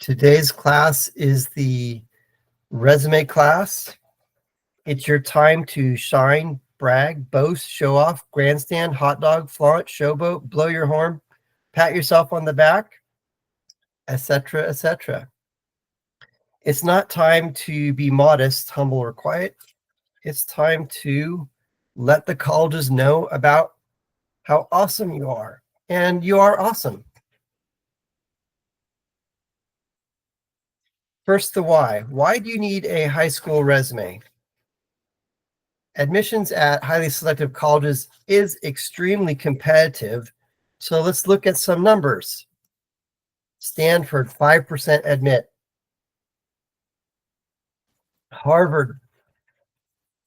Today's class is the resume class. It's your time to shine, brag, boast, show off, grandstand, hot dog, flaunt, showboat, blow your horn, pat yourself on the back, etc., etc. It's not time to be modest, humble, or quiet. It's time to let the colleges know about how awesome you are. And you are awesome. First, the why. Why do you need a high school resume? Admissions at highly selective colleges is extremely competitive. So let's look at some numbers. Stanford, 5% admit. Harvard,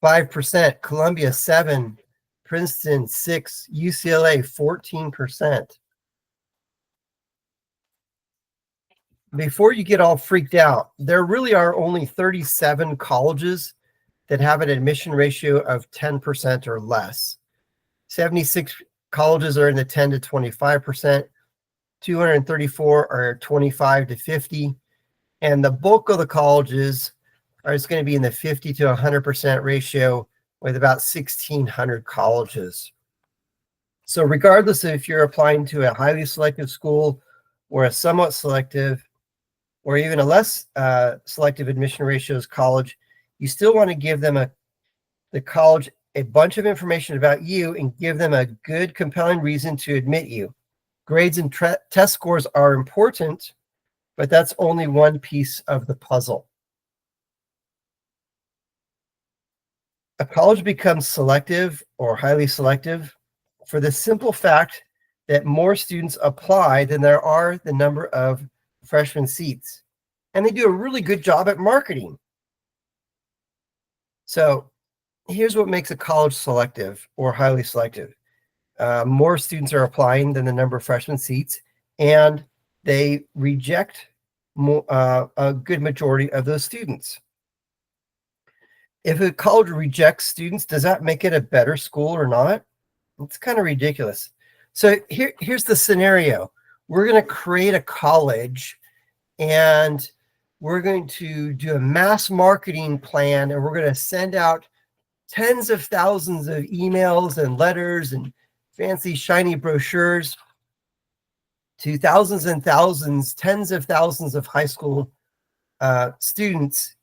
5%. Columbia, 7%. Princeton, 6%. UCLA, 14%. Before you get all freaked out, there really are only 37 colleges that have an admission ratio of 10% or less. 76 colleges are in the 10 to 25%. 234 are 25 to 50. And the bulk of the colleges are going to be in the 50 to 100% ratio with about 1,600 colleges. So regardless of if you're applying to a highly selective school or a somewhat selective or even a less selective admission ratios college, you still want to give them the college a bunch of information about you and give them a good, compelling reason to admit you. Grades and test scores are important, but that's only one piece of the puzzle. A college becomes selective or highly selective for the simple fact that more students apply than there are the number of freshman seats. And they do a really good job at marketing. So here's what makes a college selective or highly selective. More students are applying than the number of freshman seats, and they reject a good majority of those students. If a college rejects students, does that make it a better school or not? It's kind of ridiculous. So here's the scenario. We're going to create a college, and we're going to do a mass marketing plan, and we're going to send out tens of thousands of emails and letters and fancy shiny brochures to thousands and thousands, tens of thousands of high school students,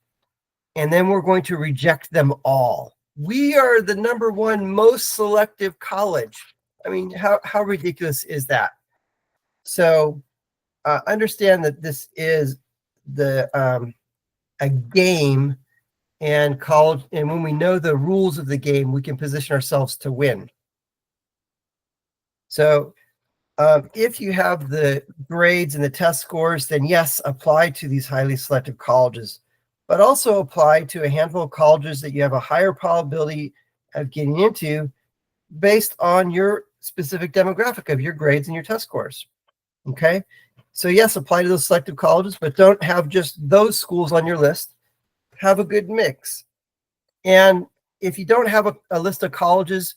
and then we're going to reject them all. We are the number one most selective college. I mean, how ridiculous is that? So understand that this is a game, and college, and when we know the rules of the game, we can position ourselves to win. So if you have the grades and the test scores, then yes, apply to these highly selective colleges, but also apply to a handful of colleges that you have a higher probability of getting into based on your specific demographic of your grades and your test scores. Okay, so yes, apply to those selective colleges, but don't have just those schools on your list. Have a good mix. And if you don't have a list of colleges,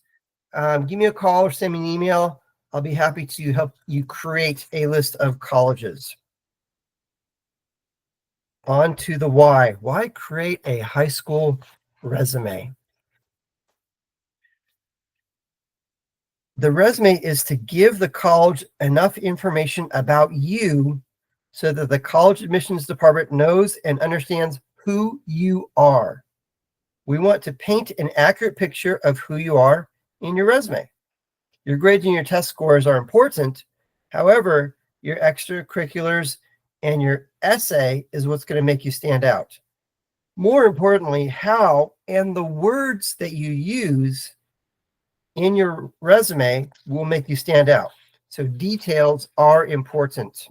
give me a call or send me an email. I'll be happy to help you create a list of colleges. On to the why. Why create a high school resume? The resume is to give the college enough information about you so that the college admissions department knows and understands who you are. We want to paint an accurate picture of who you are in your resume. Your grades and your test scores are important. However, your extracurriculars and your essay is what's going to make you stand out. More importantly, how and the words that you use in your resume will make you stand out. So details are important.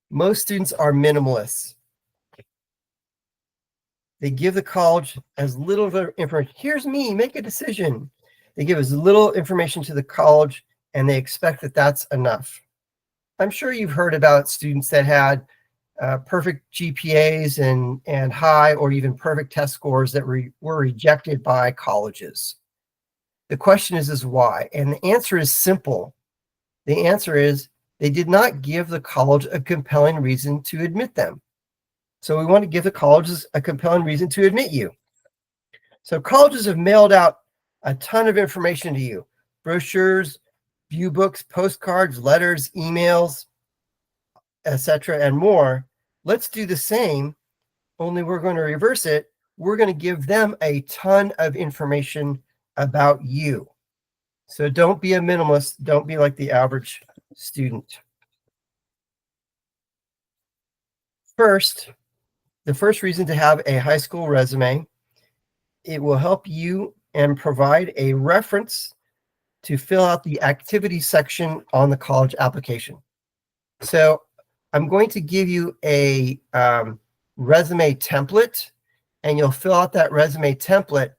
Most students are minimalists. They give the college as little information. Here's me, make a decision. They give as little information to the college, and they expect that that's enough. I'm sure you've heard about students that had perfect GPAs and high or even perfect test scores that were rejected by colleges. The question is why? And the answer is simple. The answer is they did not give the college a compelling reason to admit them. So we want to give the colleges a compelling reason to admit you. So colleges have mailed out a ton of information to you: brochures, view books, postcards, letters, emails, etc., and more. Let's do the same, only we're going to reverse it. We're going to give them a ton of information about you. So don't be a minimalist. Don't be like the average student. First, the first reason to have a high school resume, it will help you and provide a reference to fill out the activity section on the college application. So I'm going to give you a resume template, and you'll fill out that resume template.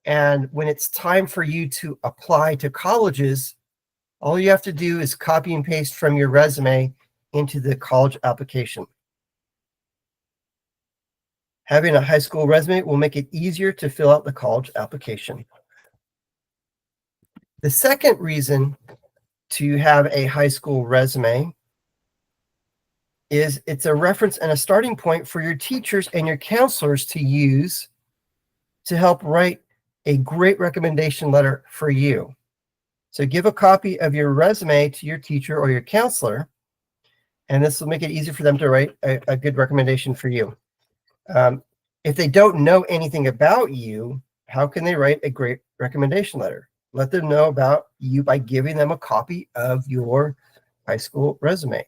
And when it's time for you to apply to colleges, all you have to do is copy and paste from your resume into the college application. Having a high school resume will make it easier to fill out the college application. The second reason to have a high school resume is it's a reference and a starting point for your teachers and your counselors to use to help write a great recommendation letter for you. So give a copy of your resume to your teacher or your counselor, and this will make it easy for them to write a good recommendation for you. If they don't know anything about you, how can they write a great recommendation letter? Let them know about you by giving them a copy of your high school resume.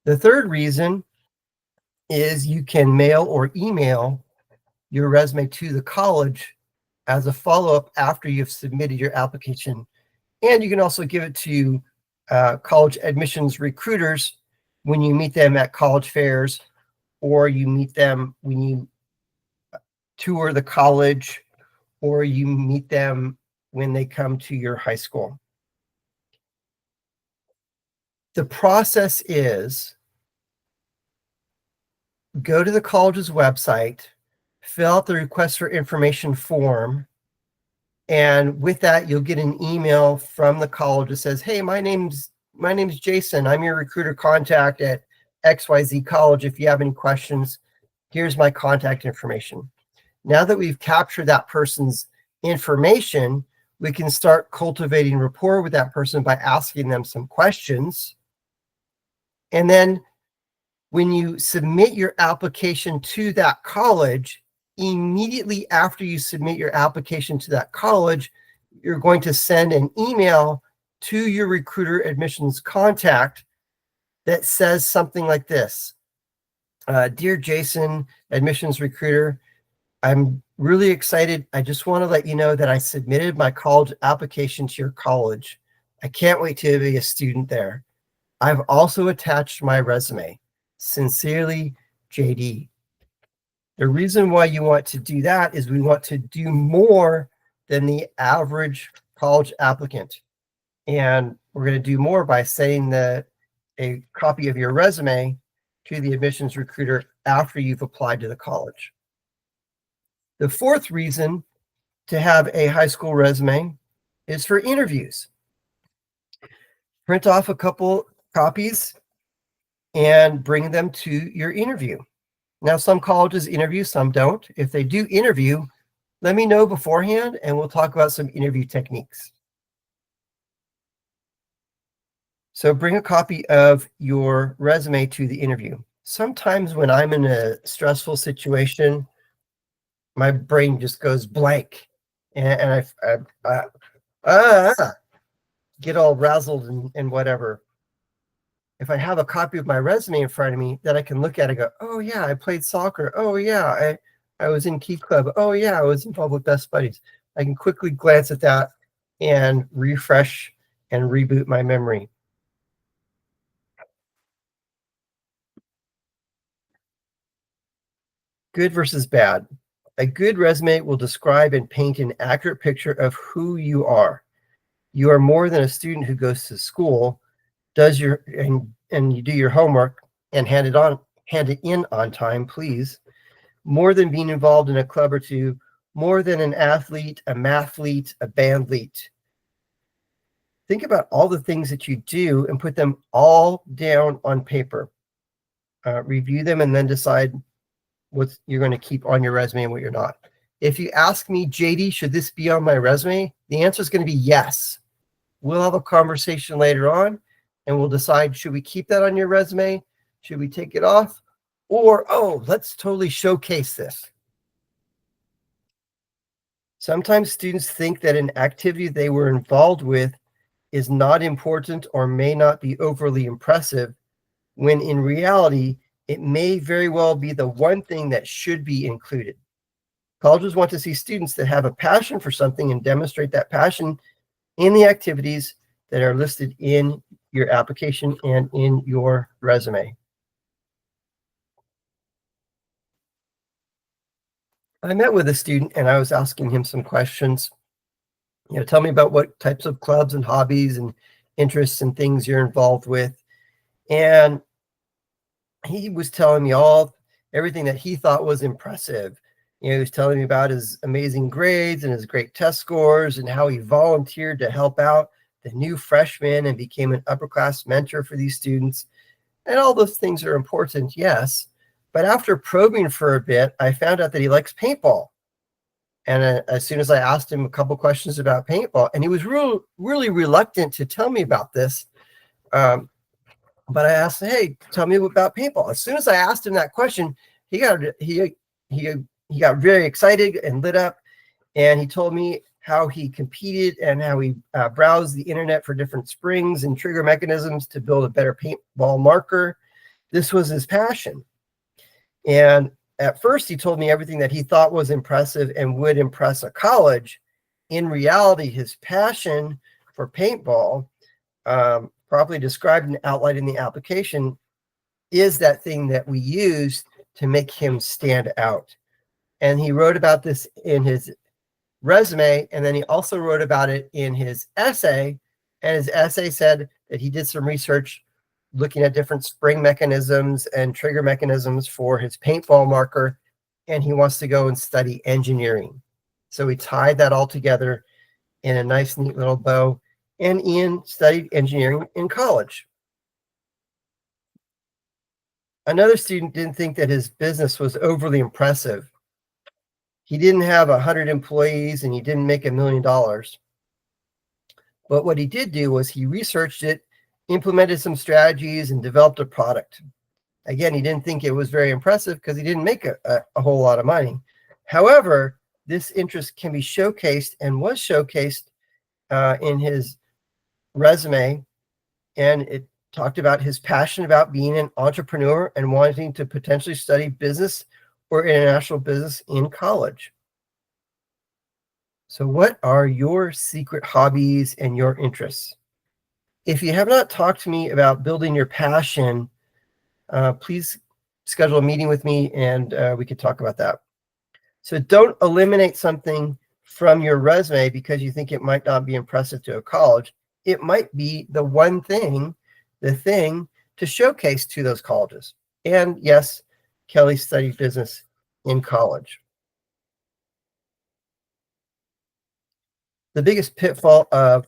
The third reason is you can mail or email your resume to the college as a follow-up after you've submitted your application. And you can also give it to college admissions recruiters when you meet them at college fairs, or you meet them when you tour the college, or you meet them when they come to your high school. The process is go to the college's website, fill out the request for information form, and with that, you'll get an email from the college that says, hey, my name's Jason. I'm your recruiter contact at XYZ College. If you have any questions, here's my contact information. Now that we've captured that person's information, we can start cultivating rapport with that person by asking them some questions. And then when you submit your application to that college, immediately after you submit your application to that college, you're going to send an email to your recruiter admissions contact that says something like this. Dear Jason, admissions recruiter, I'm really excited. I just want to let you know that I submitted my college application to your college. I can't wait to be a student there. I've also attached my resume. Sincerely, JD. The reason why you want to do that is we want to do more than the average college applicant. And we're going to do more by sending a copy of your resume to the admissions recruiter after you've applied to the college. The fourth reason to have a high school resume is for interviews. Print off a couple copies and bring them to your interview. Now, some colleges interview, some don't. If they do interview, let me know beforehand and we'll talk about some interview techniques. So bring a copy of your resume to the interview. Sometimes when I'm in a stressful situation, my brain just goes blank and I get all razzled and whatever. If I have a copy of my resume in front of me that I can look at and go, oh yeah, I played soccer. Oh yeah, I was in Key Club. Oh yeah, I was involved with Best Buddies. I can quickly glance at that and refresh and reboot my memory. Good versus bad. A good resume will describe and paint an accurate picture of who you are. You are more than a student who goes to school, does your and you do your homework and hand it in on time, please. More than being involved in a club or two, more than an athlete, a mathlete, a bandlete. think about all the things that you do and put them all down on paper. Review them and then decide what you're going to keep on your resume and what you're not. If you ask me, JD, should this be on my resume? The answer is going to be yes. We'll have a conversation later on and we'll decide, should we keep that on your resume? Should we take it off? Or, oh, let's totally showcase this. Sometimes students think that an activity they were involved with is not important or may not be overly impressive, when in reality, it may very well be the one thing that should be included. Colleges want to see students that have a passion for something and demonstrate that passion in the activities that are listed in your application and in your resume. I met with a student and I was asking him some questions. Tell me about what types of clubs and hobbies and interests and things you're involved with. And he was telling me everything that he thought was impressive. He was telling me about his amazing grades and his great test scores and how he volunteered to help out the new freshmen and became an upper class mentor for these students. And all those things are important, yes. But after probing for a bit, I found out that he likes paintball. And as soon as I asked him a couple questions about paintball, and he was really reluctant to tell me about this, but I asked, hey, tell me about paintball. As soon as I asked him that question, he got very excited and lit up, and he told me how he competed and how he browsed the internet for different springs and trigger mechanisms to build a better paintball marker. This was his passion. And at first, he told me everything that he thought was impressive and would impress a college. In reality, his passion for paintball, properly described and outlined in the application, is that thing that we use to make him stand out. And he wrote about this in his resume, and then he also wrote about it in his essay. And his essay said that he did some research looking at different spring mechanisms and trigger mechanisms for his paintball marker, and he wants to go and study engineering. So we tied that all together in a nice, neat little bow, and Ian studied engineering in college. Another student didn't think that his business was overly impressive. He didn't have 100 employees and he didn't make $1 million. But what he did do was he researched it, implemented some strategies, and developed a product. Again, he didn't think it was very impressive because he didn't make a whole lot of money. However, this interest can be showcased and was showcased in his resume, and it talked about his passion about being an entrepreneur and wanting to potentially study business or international business in college. So what are your secret hobbies and your interests? If you have not talked to me about building your passion, please schedule a meeting with me and we could talk about that. So don't eliminate something from your resume because you think it might not be impressive to a college. It might be the one thing, the thing to showcase to those colleges. And yes, Kelly studied business in college. The biggest pitfall of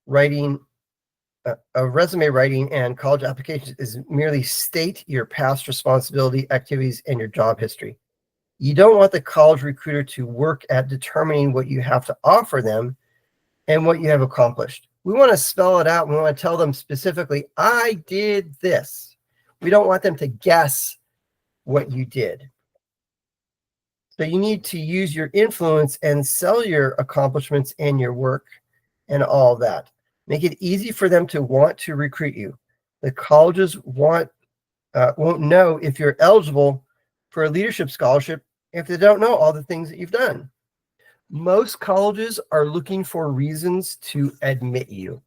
writing resume writing and college applications is merely state your past responsibility, activities, and your job history. You don't want the college recruiter to work at determining what you have to offer them and what you have accomplished. We want to spell it out. We want to tell them specifically, I did this. We don't want them to guess what you did. So you need to use your influence and sell your accomplishments and your work and all that. Make it easy for them to want to recruit you. The colleges won't know if you're eligible for a leadership scholarship if they don't know all the things that you've done. Most colleges are looking for reasons to admit you.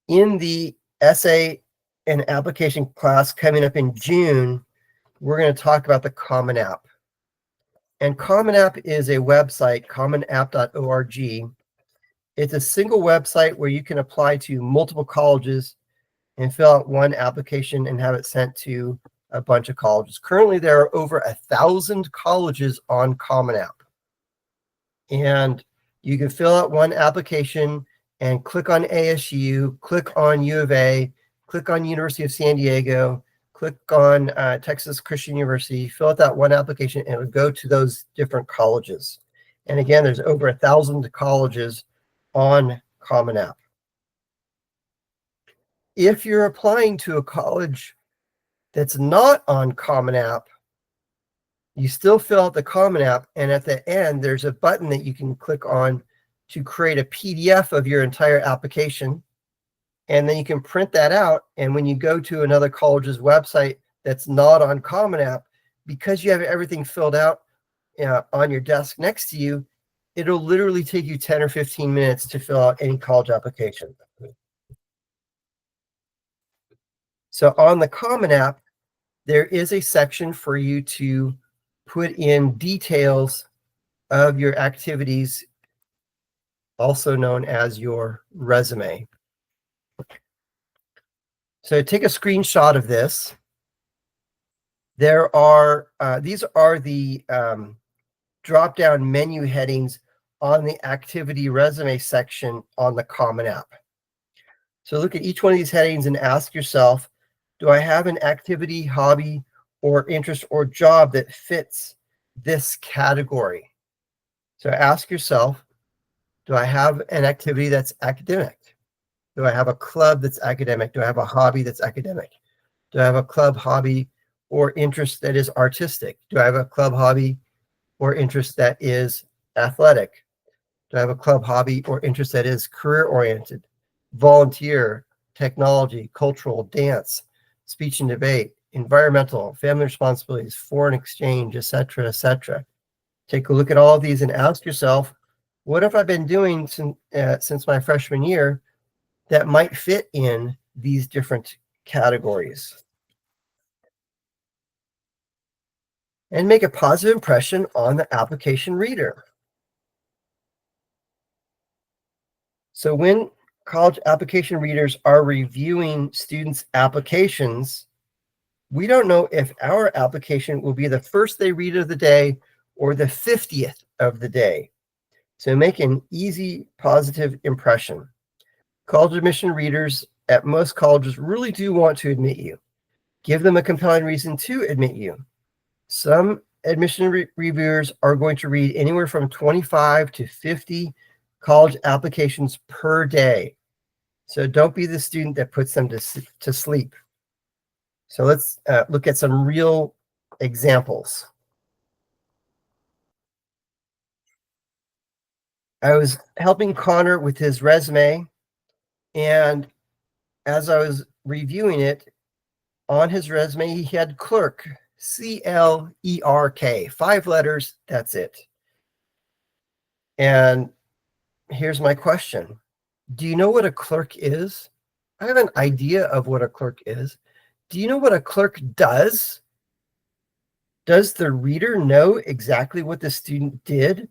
In the essay and application class coming up in June, we're going to talk about the Common App. And Common App is a website, commonapp.org. It's a single website where you can apply to multiple colleges and fill out one application and have it sent to a bunch of colleges. Currently, there are over 1,000 colleges on Common App. And you can fill out one application and click on ASU, click on U of A, click on University of San Diego, click on Texas Christian University, fill out that one application, and it would go to those different colleges. And again, there's over 1,000 colleges on Common App. If you're applying to a college that's not on Common App, you still fill out the Common App, and at the end, there's a button that you can click on to create a PDF of your entire application. And then you can print that out. And when you go to another college's website that's not on Common App, because you have everything filled out on your desk next to you, it'll literally take you 10 or 15 minutes to fill out any college application. So on the Common App, there is a section for you to put in details of your activities, also known as your resume. So take a screenshot of this. There are, these are the drop-down menu headings on the activity resume section on the Common App. So look at each one of these headings and ask yourself, do I have an activity, hobby, or interest or job that fits this category? So ask yourself, do I have an activity that's academic? Do I have a club that's academic? Do I have a hobby that's academic? Do I have a club, hobby, or interest that is artistic? Do I have a club, hobby, or interest that is athletic? Do I have a club, hobby, or interest that is career-oriented, volunteer, technology, cultural, dance, speech and debate, environmental, family responsibilities, foreign exchange, etc., etc.? Take a look at all of these and ask yourself, what have I been doing since my freshman year that might fit in these different categories? And make a positive impression on the application reader. So when college application readers are reviewing students' applications, we don't know if our application will be the first they read of the day or the 50th of the day. So make an easy, positive impression. College admission readers at most colleges really do want to admit you. Give them a compelling reason to admit you. Some admission reviewers are going to read anywhere from 25 to 50 college applications per day. So don't be the student that puts them to sleep. So let's look at some real examples. I was helping Connor with his resume, and as I was reviewing it, on his resume, he had clerk, C-L-E-R-K, 5 letters, that's it. And here's my question. Do you know what a clerk is? I have an idea of what a clerk is. Do you know what a clerk does? Does the reader know exactly what the student did?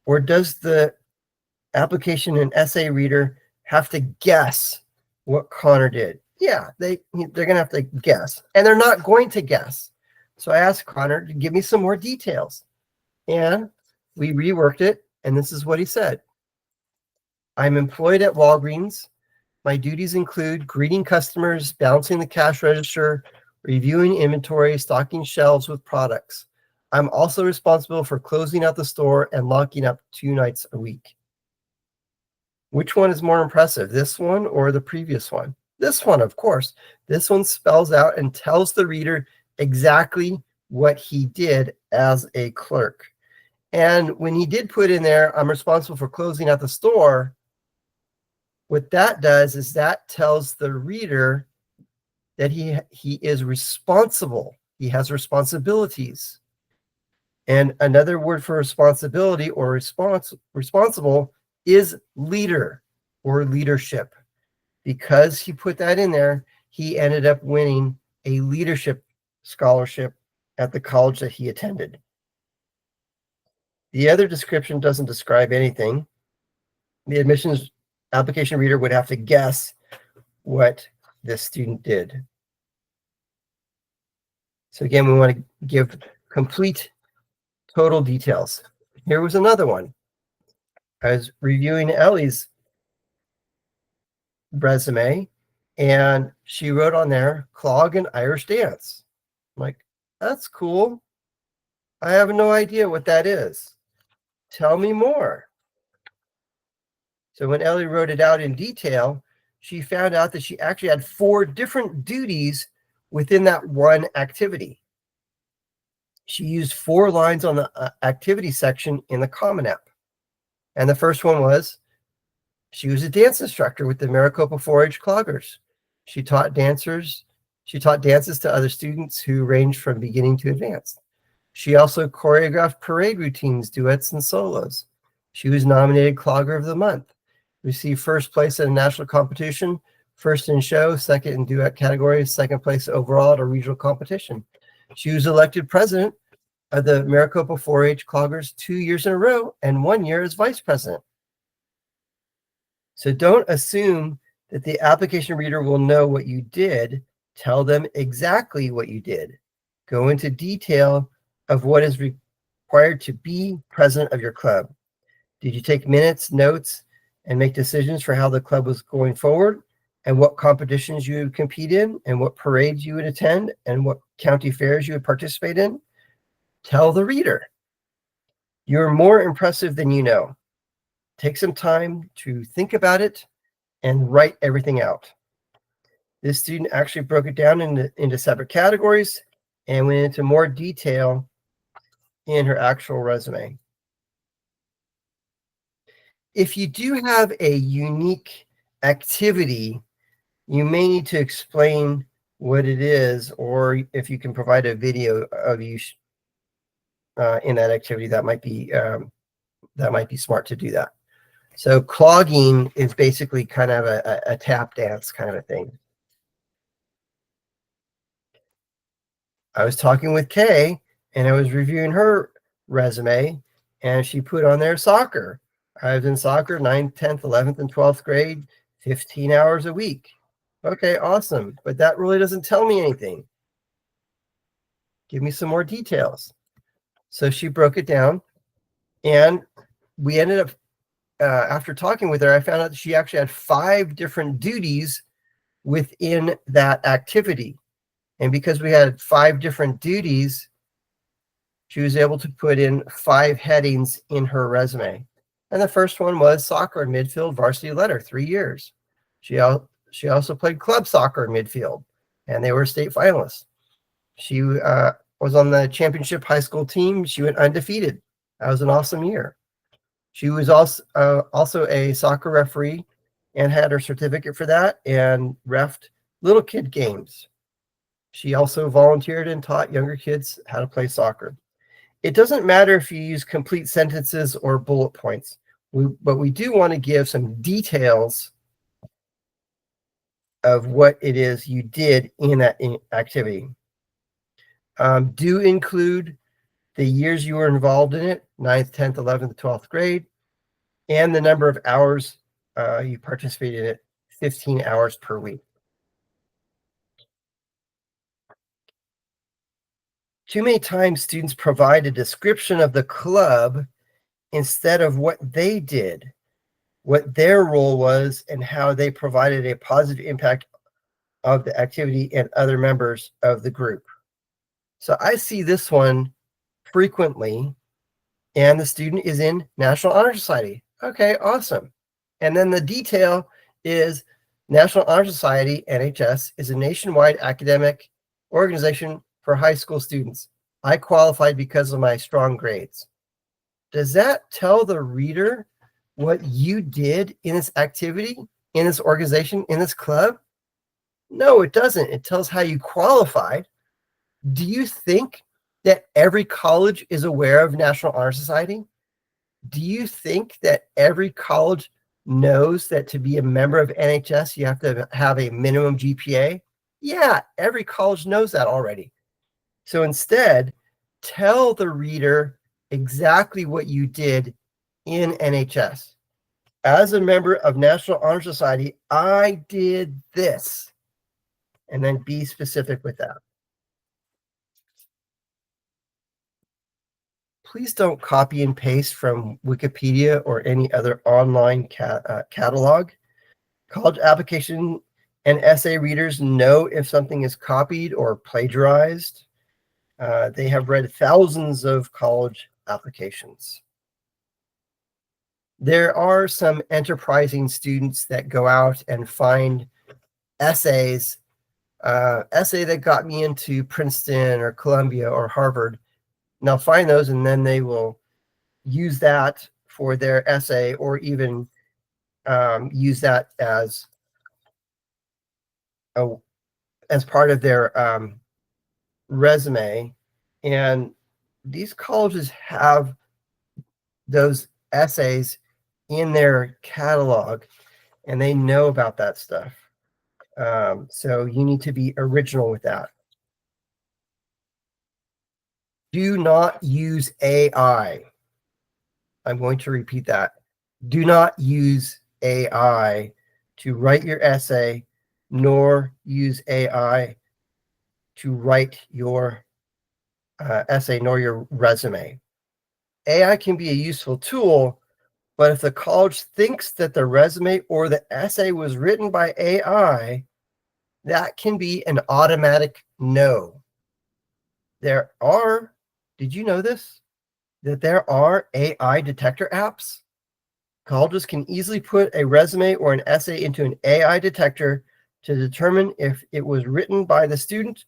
Or does the application and essay reader have to guess what Connor did? Yeah, they're going to have to guess. And they're not going to guess. So I asked Connor to give me some more details. And we reworked it. And this is what he said. I'm employed at Walgreens. My duties include greeting customers, balancing the cash register, reviewing inventory, stocking shelves with products. I'm also responsible for closing out the store and locking up 2 nights a week. Which one is more impressive, this one or the previous one? This one, of course. This one spells out and tells the reader exactly what he did as a clerk. And when he did put in there, I'm responsible for closing out the store, what that does is that tells the reader that he is responsible. He has responsibilities. And another word for responsibility or responsible is leader or leadership. Because he put that in there, he ended up winning a leadership scholarship at the college that he attended. The other description doesn't describe anything. The admissions application reader would have to guess what this student did. So again, we want to give complete total details. Here was another one. I was reviewing Ellie's resume, and she wrote on there clog and Irish dance. I'm like, that's cool. I have no idea what that is. Tell me more. So when Ellie wrote it out in detail, she found out that she actually had 4 different duties within that one activity. She used 4 lines on the activity section in the Common App. And the first one was she was a dance instructor with the Maricopa 4-H Cloggers. She taught dances to other students who ranged from beginning to advanced. She also choreographed parade routines, duets, and solos. She was nominated Clogger of the Month, received first place in a national competition, first in show, second in duet categories, second place overall at a regional competition. She was elected president of the Maricopa 4-H Cloggers 2 years in a row and 1 year as vice president. So don't assume that the application reader will know what you did. Tell them exactly what you did. Go into detail of what is required to be president of your club. Did you take minutes, notes, and make decisions for how the club was going forward, and what competitions you would compete in, and what parades you would attend, and what county fairs you would participate in? Tell the reader. You're more impressive than you know. Take some time to think about it and write everything out. This student actually broke it down into separate categories and went into more detail in her actual resume. If you do have a unique activity, you may need to explain what it is, or if you can provide a video of you in that activity, that might be smart to do that. So clogging is basically kind of a tap dance kind of a thing. I was talking with Kay, and I was reviewing her resume, and she put on there soccer. I was in soccer 9th, 10th, 11th, and 12th grade, 15 hours a week. Okay, awesome. But that really doesn't tell me anything. Give me some more details. So she broke it down, and we ended up, after talking with her, I found out that she actually had 5 different duties within that activity. And because we had 5 different duties, she was able to put in 5 headings in her resume. And the first one was soccer in midfield, varsity letter, 3 years. She also played club soccer in midfield, and they were state finalists. She was on the championship high school team. She went undefeated. That was an awesome year. She was also a soccer referee and had her certificate for that, and reffed little kid games. She also volunteered and taught younger kids how to play soccer. It doesn't matter if you use complete sentences or bullet points, but we do want to give some details of what it is you did in that activity. Do include the years you were involved in it, 9th, 10th, 11th, 12th grade, and the number of hours you participated in it, 15 hours per week. Too many times students provide a description of the club instead of what they did, what their role was, and how they provided a positive impact of the activity and other members of the group. So I see this one frequently, and the student is in National Honor Society. Okay, awesome. And then the detail is National Honor Society, NHS, is a nationwide academic organization for high school students. I qualified because of my strong grades. Does that tell the reader what you did in this activity, in this organization, in this club? No, it doesn't. It tells how you qualified. Do you think that every college is aware of National Honor Society? Do you think that every college knows that to be a member of NHS, you have to have a minimum GPA? Yeah, every college knows that already. So instead, tell the reader exactly what you did in NHS. As a member of National Honor Society, I did this. And then be specific with that. please don't copy and paste from Wikipedia or any other online catalog. College application and essay readers know if something is copied or plagiarized. They have read thousands of college applications. There are some enterprising students that go out and find essays, essay that got me into Princeton or Columbia or Harvard. And they'll find those, and then they will use that for their essay, or even use that as part of their resume. And these colleges have those essays in their catalog, and they know about that stuff. So you need to be original with that. Do not use AI. I'm going to repeat that. Do not use AI to write your essay, nor use AI to write your essay, nor your resume. AI can be a useful tool, but if the college thinks that the resume or the essay was written by AI, that can be an automatic no. Did you know this? That there are AI detector apps? Colleges can easily put a resume or an essay into an AI detector to determine if it was written by the student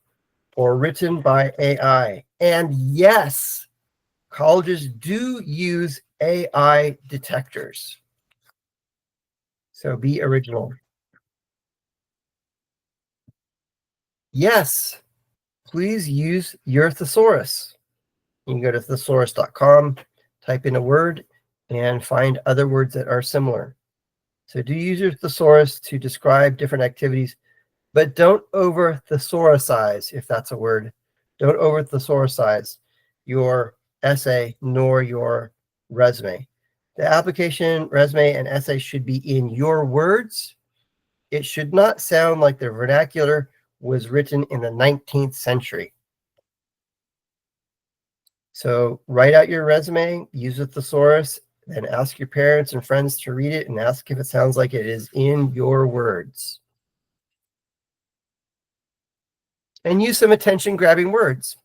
or written by AI. And yes, colleges do use AI detectors. So be original. Yes, please use your thesaurus. You can go to thesaurus.com, type in a word, and find other words that are similar. So do use your thesaurus to describe different activities, but don't over thesaurusize, if that's a word. Don't over thesaurusize your essay nor your resume. The application, resume, and essay should be in your words. It should not sound like the vernacular was written in the 19th century. So write out your resume, use a thesaurus, then ask your parents and friends to read it and ask if it sounds like it is in your words. And use some attention-grabbing words.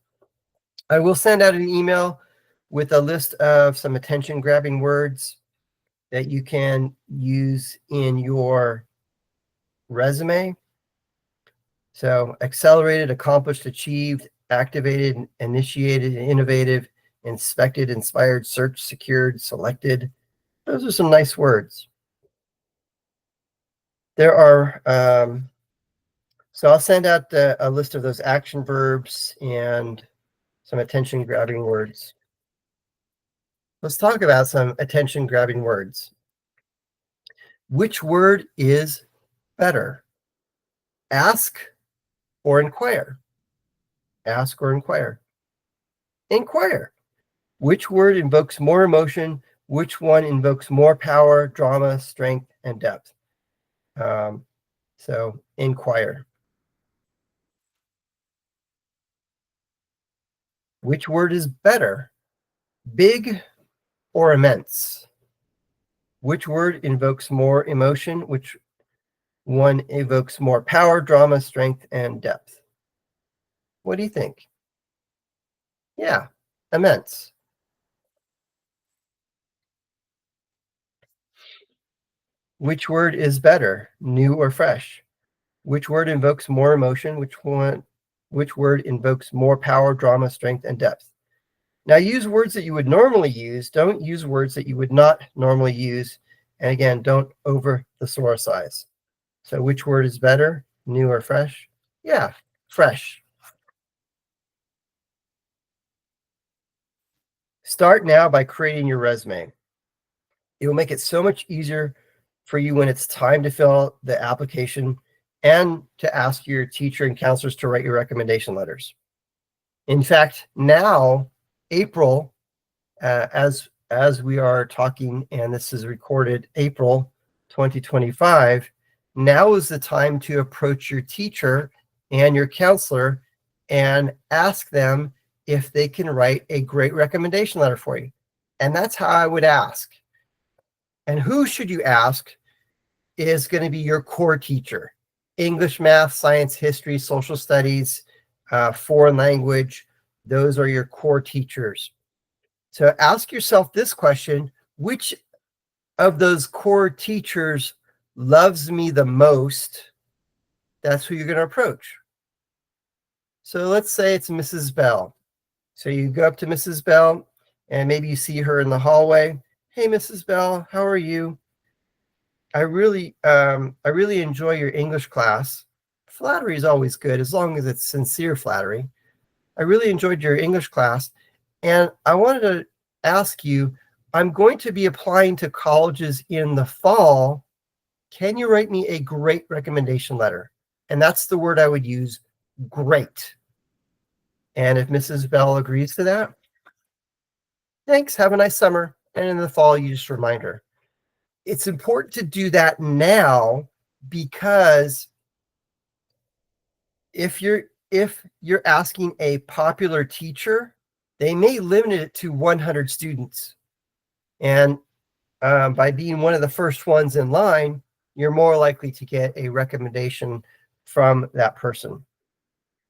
I will send out an email with a list of some attention-grabbing words that you can use in your resume. So accelerated, accomplished, achieved, activated, initiated, innovative, inspected, inspired, searched, secured, selected. Those are some nice words. There are, so I'll send out a list of those action verbs and some attention-grabbing words. Let's talk about some attention-grabbing words. Which word is better? Ask or inquire? Ask or inquire? Inquire. Which word invokes more emotion? Which one invokes more power, drama, strength, and depth? So inquire. Which word is better? Big or immense? Which word invokes more emotion? Which one evokes more power, drama, strength, and depth? What do you think? Yeah, immense. Which word is better, new or fresh? Which word invokes more emotion? Which word invokes more power, drama, strength, and depth? Now use words that you would normally use. Don't use words that you would not normally use. And again, don't over thesaurusize. So which word is better, new or fresh? Yeah, fresh. Start now by creating your resume. It will make it so much easier for you when it's time to fill out the application and to ask your teacher and counselors to write your recommendation letters. In fact, now, April, as we are talking, and this is recorded April 2025, now is the time to approach your teacher and your counselor and ask them if they can write a great recommendation letter for you. And that's how I would ask. And who should you ask is going to be your core teacher. English, math, science, history, social studies, foreign language. Those are your core teachers. So ask yourself this question: which of those core teachers loves me the most? That's who you're going to approach. So let's say it's Mrs. Bell. So you go up to Mrs. Bell and maybe you see her in the hallway. Hey, Mrs. Bell, how are you? I really enjoy your English class. Flattery is always good as long as it's sincere flattery. I really enjoyed your English class, and I wanted to ask you, I'm going to be applying to colleges in the fall. Can you write me a great recommendation letter? And that's the word I would use, great. And if Mrs. Bell agrees to that, thanks, have a nice summer. And in the fall, you just remind her. It's important to do that now, because if you're asking a popular teacher, they may limit it to 100 students. And by being one of the first ones in line, you're more likely to get a recommendation from that person.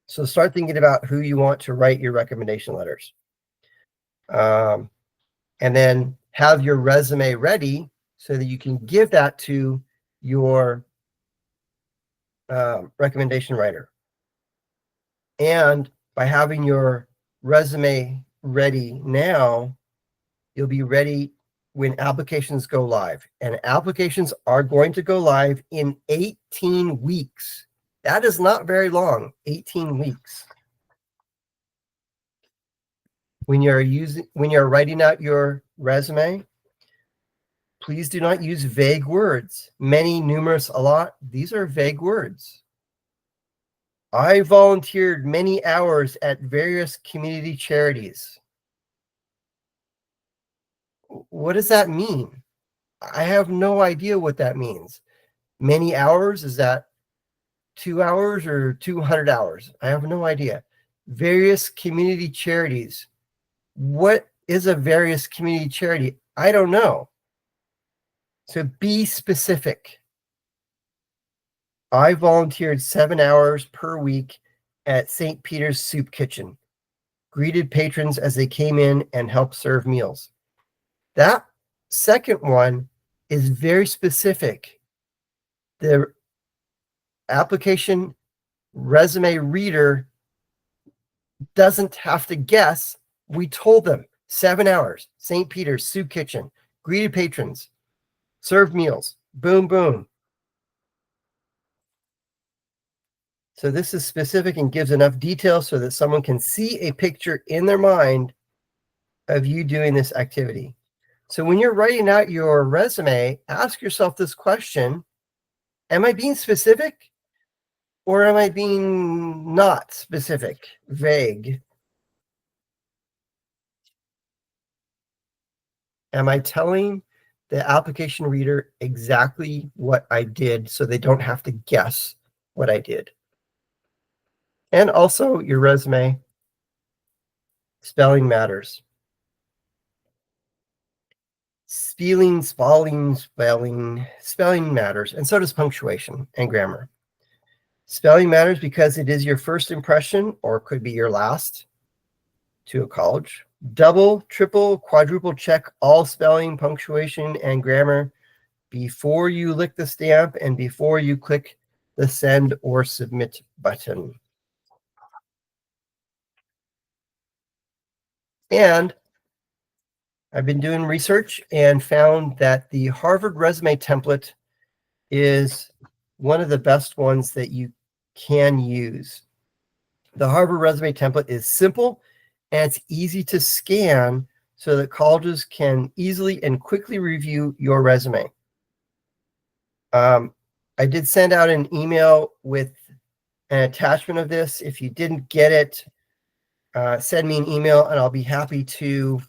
So start thinking about who you want to write your recommendation letters. And then have your resume ready so that you can give that to your recommendation writer. And by having your resume ready now, you'll be ready when applications go live. And applications are going to go live in 18 weeks. That is not very long, 18 weeks. When you're writing out your resume, please do not use vague words. Many, numerous, a lot. These are vague words. I volunteered many hours at various community charities. What does that mean? I have no idea what that means. Many hours, is that 2 hours or 200 hours? I have no idea. Various community charities. What is a various community charity? I don't know. So be specific. I volunteered 7 hours per week at St. Peter's Soup Kitchen, greeted patrons as they came in, and helped serve meals. That second one is very specific. The application resume reader doesn't have to guess. We told them 7 hours, St. Peter's Soup Kitchen, greeted patrons, served meals, boom, boom. So this is specific and gives enough detail so that someone can see a picture in their mind of you doing this activity. So when you're writing out your resume, ask yourself this question: am I being specific, or am I being not specific, vague? Am I telling the application reader exactly what I did so they don't have to guess what I did? And also your resume, spelling matters. Spelling matters, and so does punctuation and grammar. Spelling matters because it is your first impression, or could be your last, to a college. Double, triple, quadruple check all spelling, punctuation, and grammar before you lick the stamp and before you click the send or submit button. And I've been doing research and found that the Harvard resume template is one of the best ones that you can use. The Harvard resume template is simple and it's easy to scan so that colleges can easily and quickly review your resume. I did send out an email with an attachment of this. If you didn't get it, send me an email and I'll be happy to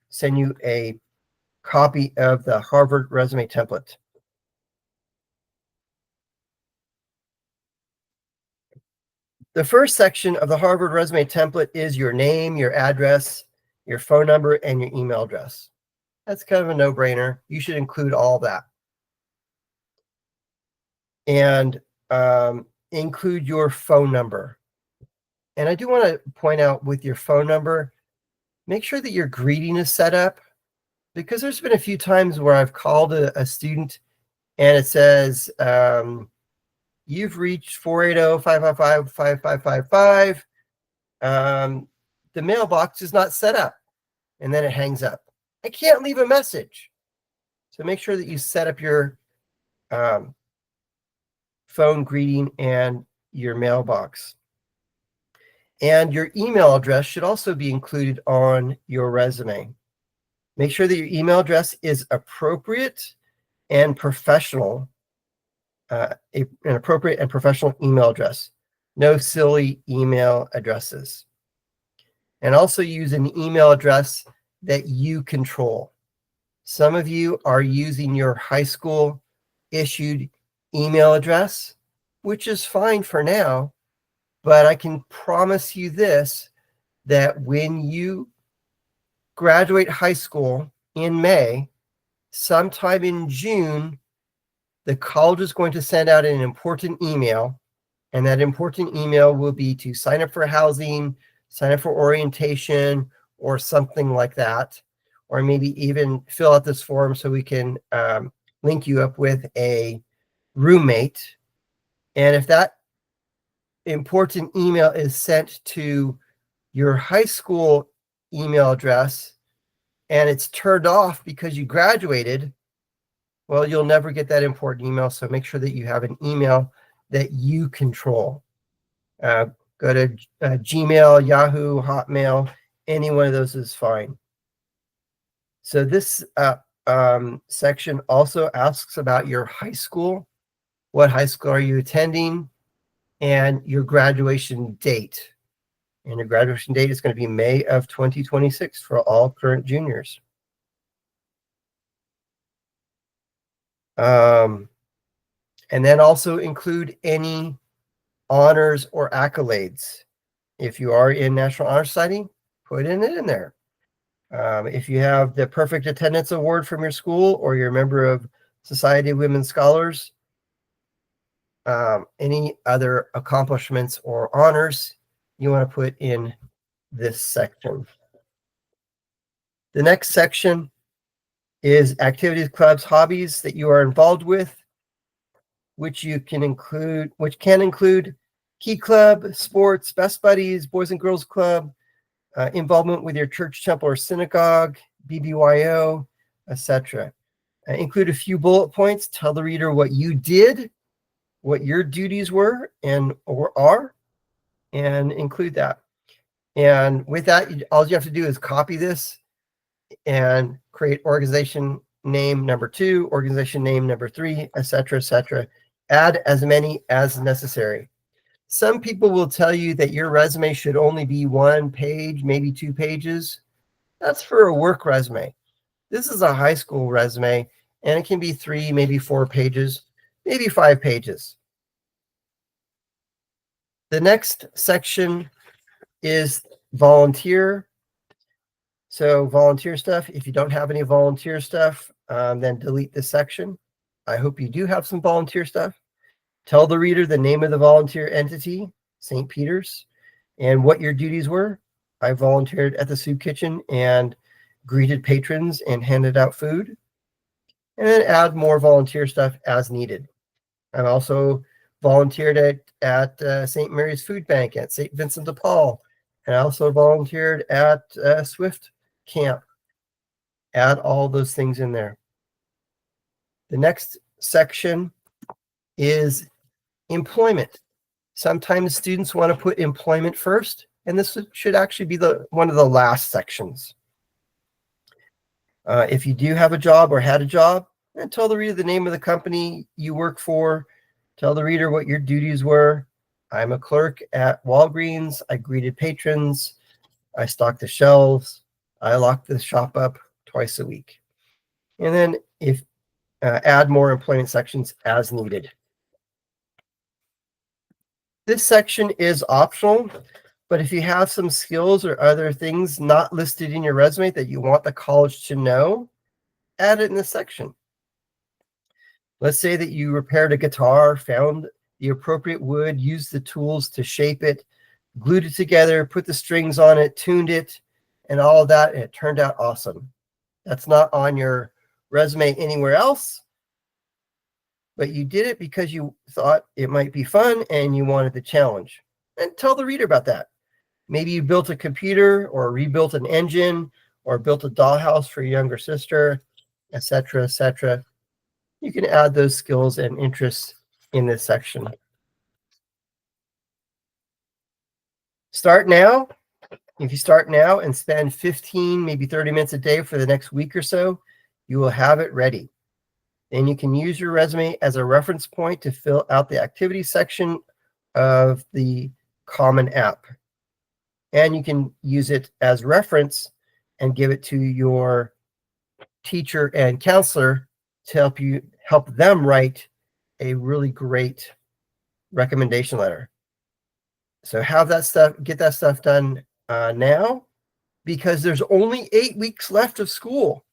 send you a copy of the Harvard resume template. The first section of the Harvard resume template is your name, your address, your phone number, and your email address. That's kind of a no-brainer. You should include all that. And include your phone number. And I do want to point out with your phone number, make sure that your greeting is set up, because there's been a few times where I've called a student and it says, you've reached 480-555-5555. The mailbox is not set up. And then it hangs up. I can't leave a message. So make sure that you set up your phone greeting and your mailbox. And your email address should also be included on your resume. Make sure that your email address is appropriate and professional, an appropriate and professional email address. No silly email addresses. And also use an email address that you control. Some of you are using your high school issued email address, which is fine for now, but I can promise you this, that when you graduate high school in May, sometime in June, the college is going to send out an important email, and that important email will be to sign up for housing, sign up for orientation, or something like that, or maybe even fill out this form so we can link you up with a roommate. And if that important email is sent to your high school email address and it's turned off because you graduated, well, you'll never get that important email. So make sure that you have an email that you control. Go to Gmail, Yahoo, Hotmail, any one of those is fine. So this section also asks about your high school. What high school are you attending? And your graduation date. And your graduation date is going to be May of 2026 for all current juniors. And then also include any honors or accolades. If you are in National Honor Society, put it in there. If you have the Perfect Attendance Award from your school, or you're a member of Society of Women Scholars, any other accomplishments or honors you want to put in this section. The next section is activities, clubs, hobbies that you are involved with, which can include Key Club, sports, Best Buddies, Boys and Girls Club, involvement with your church, temple, or synagogue, BBYO, etc. Include a few bullet points. Tell the reader what you did, what your duties were or are, and include that. And with that, all you have to do is copy this and create organization name number 2, organization name number 3, etc., etc. Add as many as necessary. Some people will tell you that your resume should only be 1 page, maybe 2 pages. That's for a work resume. This is a high school resume, and it can be 3, maybe 4 pages, maybe 5 pages. The next section is volunteer. So volunteer stuff. If you don't have any volunteer stuff, then delete this section. I hope you do have some volunteer stuff. Tell the reader the name of the volunteer entity, St. Peter's, and what your duties were. I volunteered at the soup kitchen and greeted patrons and handed out food. And then add more volunteer stuff as needed. I've also volunteered at St. Mary's Food Bank at St. Vincent de Paul. And I also volunteered at Swift Camp. Add all those things in there. The next section is employment. Sometimes students want to put employment first, and this should actually be one of the last sections. If you do have a job or had a job, and tell the reader the name of the company you work for. Tell the reader what your duties were. I'm a clerk at Walgreens. I greeted patrons. I stocked the shelves. I locked the shop up twice a week. And then if add more employment sections as needed. This section is optional, but if you have some skills or other things not listed in your resume that you want the college to know, add it in this section. Let's say that you repaired a guitar, found the appropriate wood, used the tools to shape it, glued it together, put the strings on it, tuned it, and all of that, and it turned out awesome. That's not on your resume anywhere else, but you did it because you thought it might be fun and you wanted the challenge. And tell the reader about that. Maybe you built a computer or rebuilt an engine or built a dollhouse for your younger sister, etc., etc. You can add those skills and interests in this section. Start now. If you start now and spend 15, maybe 30 minutes a day for the next week or so, you will have it ready. Then you can use your resume as a reference point to fill out the activity section of the Common App. And you can use it as reference and give it to your teacher and counselor to help them write a really great recommendation letter. So have that stuff, get that stuff done now, because there's only 8 weeks left of school.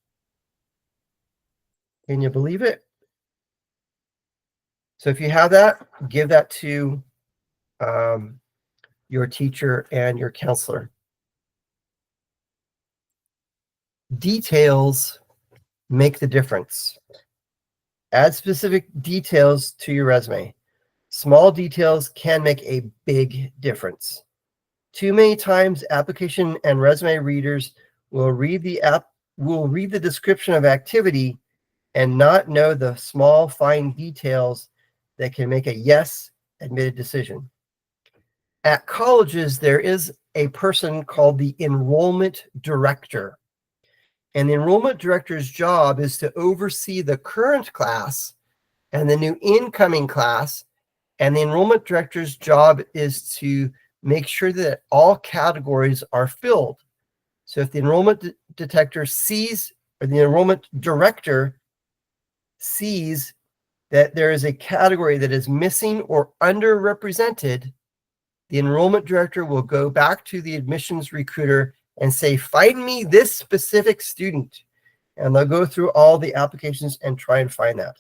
Can you believe it? So if you have that, give that to your teacher and your counselor. Details make the difference. Add specific details to your resume. Small details can make a big difference. Too many times, application and resume readers will read the description of activity and not know the small, fine details that can make a yes admitted decision. At colleges, there is a person called the enrollment director. And the enrollment director's job is to oversee the current class and the new incoming class. And the enrollment director's job is to make sure that all categories are filled. So if the enrollment detector sees, or the enrollment director sees that there is a category that is missing or underrepresented, the enrollment director will go back to the admissions recruiter and say, find me this specific student. And they'll go through all the applications and try and find that.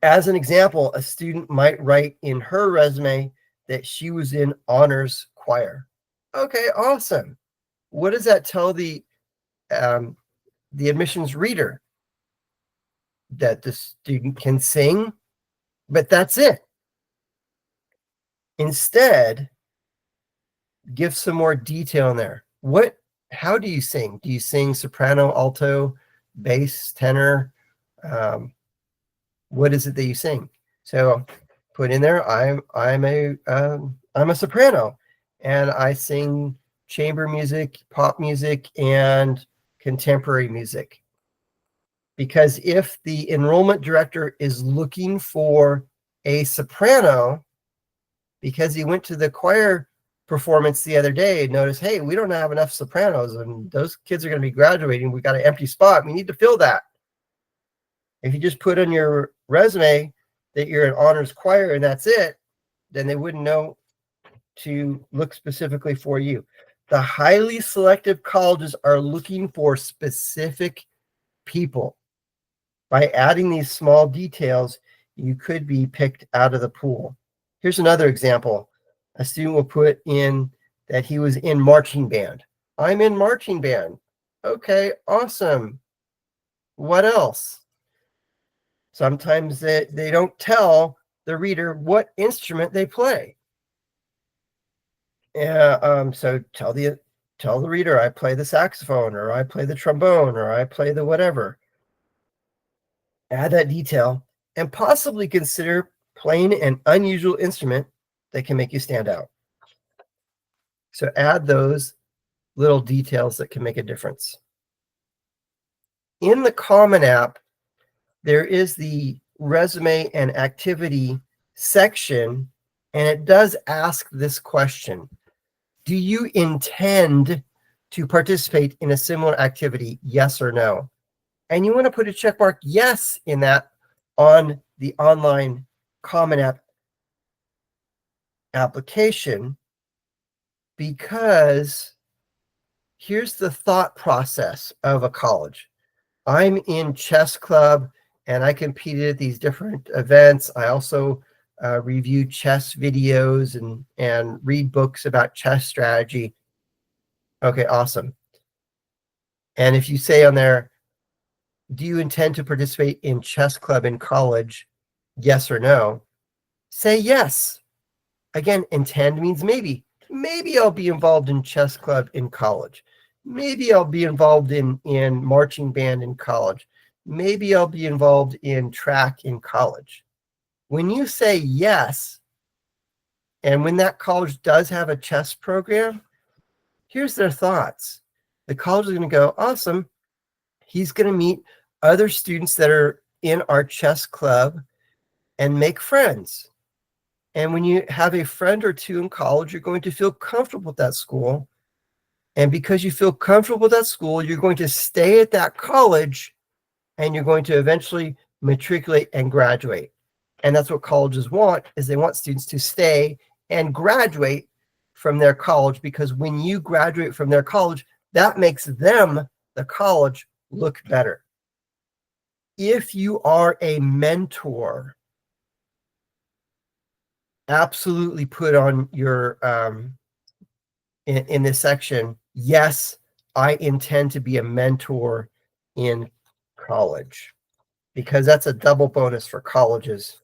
As an example, a student might write in her resume that she was in honors choir. Okay, awesome. What does that tell the admissions reader? That the student can sing, but that's it. Instead, give some more detail in there. How do you sing? Do you sing soprano, alto, bass, tenor? What is it that you sing? So put in there, I'm a soprano, and I sing chamber music, pop music, and contemporary music. Because if the enrollment director is looking for a soprano, because he went to the choir performance the other day and noticed, hey, we don't have enough sopranos and those kids are going to be graduating. We got an empty spot. We need to fill that. If you just put on your resume that you're an honors choir and that's it, then they wouldn't know to look specifically for you. The highly selective colleges are looking for specific people. By adding these small details, you could be picked out of the pool. Here's another example. A student will put in that he was in marching band. I'm in marching band. Okay, awesome. What else? Sometimes they don't tell the reader what instrument they play. So tell the reader, I play the saxophone, or I play the trombone, or I play the whatever. Add that detail and possibly consider playing an unusual instrument that can make you stand out. So add those little details that can make a difference. In the Common App, there is the resume and activity section, and it does ask this question. Do you intend to participate in a similar activity? Yes or no? And you want to put a check mark yes in that on the online Common App application, because here's the thought process of a college. I'm in chess club and I competed at these different events. I also review chess videos and read books about chess strategy. Okay, awesome. And if you say on there, do you intend to participate in chess club in college? Yes or no? Say yes. Again, intend means maybe. Maybe I'll be involved in chess club in college. Maybe I'll be involved in marching band in college. Maybe I'll be involved in track in college. When you say yes, and when that college does have a chess program, here's their thoughts. The college is going to go, awesome. He's going to meet other students that are in our chess club and make friends. And when you have a friend or two in college, you're going to feel comfortable at that school. And because you feel comfortable at that school, you're going to stay at that college and you're going to eventually matriculate and graduate. And that's what colleges want, is they want students to stay and graduate from their college, because when you graduate from their college, that makes them, the college, look better. If you are a mentor, absolutely put on your in this section, yes, I intend to be a mentor in college, because that's a double bonus for colleges.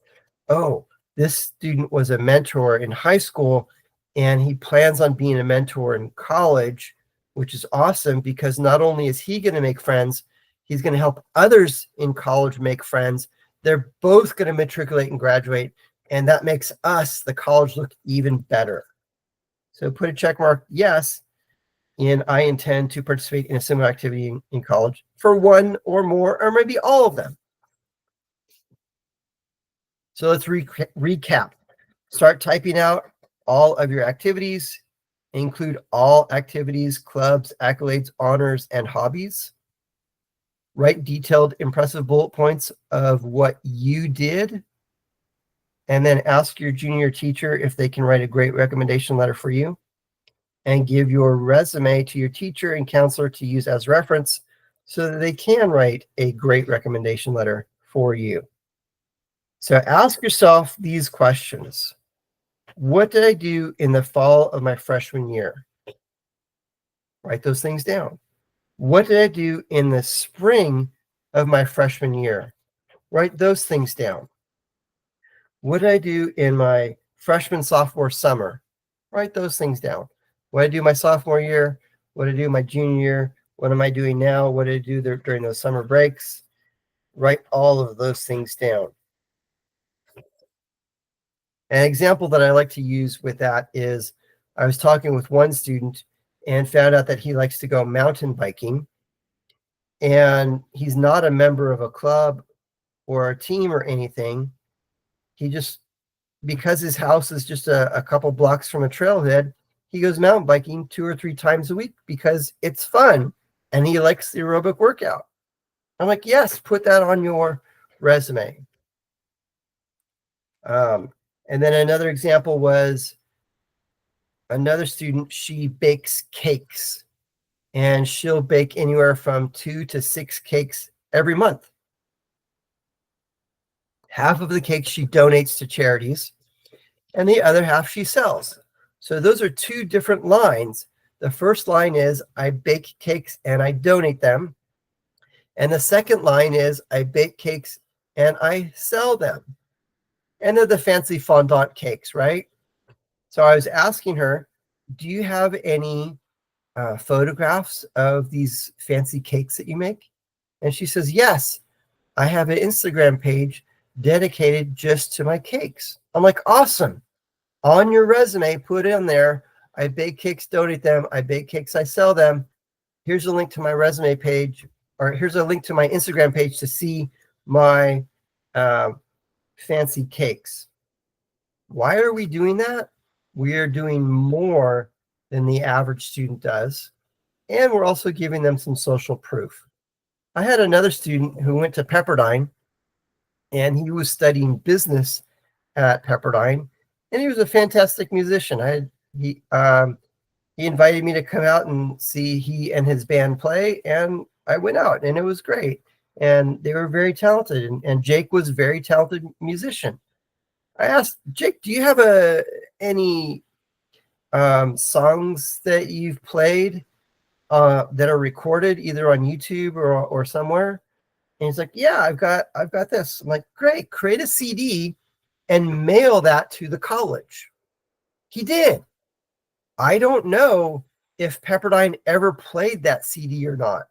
Oh, this student was a mentor in high school and he plans on being a mentor in college, which is awesome, because not only is he going to make friends, he's going to help others in college make friends. They're both going to matriculate and graduate, and that makes us, the college, look even better. So put a check mark, yes, and I intend to participate in a similar activity in college for one or more, or maybe all of them. So let's recap. Start typing out all of your activities. Include all activities, clubs, accolades, honors, and hobbies. Write detailed, impressive bullet points of what you did. And then ask your junior teacher if they can write a great recommendation letter for you. And give your resume to your teacher and counselor to use as reference so that they can write a great recommendation letter for you. So ask yourself these questions. What did I do in the fall of my freshman year? Write those things down. What did I do in the spring of my freshman year? Write those things down. What did I do in my freshman, sophomore summer? Write those things down. What did I do my sophomore year? What did I do my junior year? What am I doing now? What did I do during those summer breaks? Write all of those things down. An example that I like to use with that is, I was talking with one student and found out that he likes to go mountain biking, and he's not a member of a club or a team or anything. He just, because his house is just a couple blocks from a trailhead, he goes mountain biking 2 or 3 times a week because it's fun and he likes the aerobic workout. I'm like, yes, put that on your resume. And then another example was another student, she bakes cakes, and she'll bake anywhere from 2 to 6 cakes every month. Half of the cakes she donates to charities, and the other half she sells. So those are 2 different lines. The first line is, I bake cakes and I donate them. And the second line is, I bake cakes and I sell them. And they're the fancy fondant cakes, right? So I was asking her, do you have any photographs of these fancy cakes that you make? And she says, yes, I have an Instagram page dedicated just to my cakes. I'm like, awesome. On your resume, put in there, I bake cakes, donate them. I bake cakes, I sell them. Here's a link to my resume page, or here's a link to my Instagram page to see my fancy cakes. Why are we doing that? We are doing more than the average student does. And we're also giving them some social proof. I had another student who went to Pepperdine, and he was studying business at Pepperdine. and he was a fantastic musician. He invited me to come out and see he and his band play, and I went out, and it was great. And they were very talented, and Jake was a very talented musician. I asked Jake, "Do you have any songs that you've played that are recorded either on YouTube or somewhere?" And he's like, "Yeah, I've got this." I'm like, "Great, create a CD and mail that to the college." He did. I don't know if Pepperdine ever played that CD or not,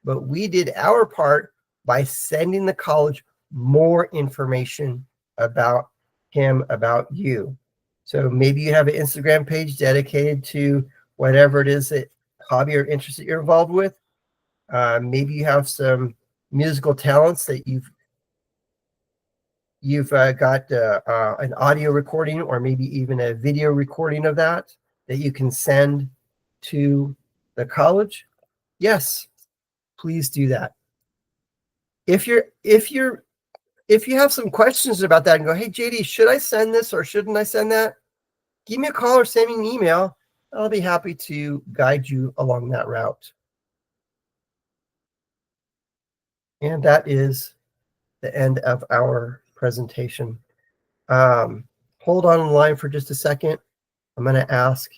but we did our part by sending the college more information about him, about you. So maybe you have an Instagram page dedicated to whatever it is that hobby or interest that you're involved with. Maybe you have some musical talents that you've got an audio recording or maybe even a video recording of that you can send to the college. Yes, please do that. If you have some questions about that and go, "Hey JD, should I send this or shouldn't I send that?" Give me a call or send me an email. I'll be happy to guide you along that route. And that is the end of our presentation. Hold on the line for just a second. I'm going to ask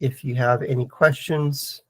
if you have any questions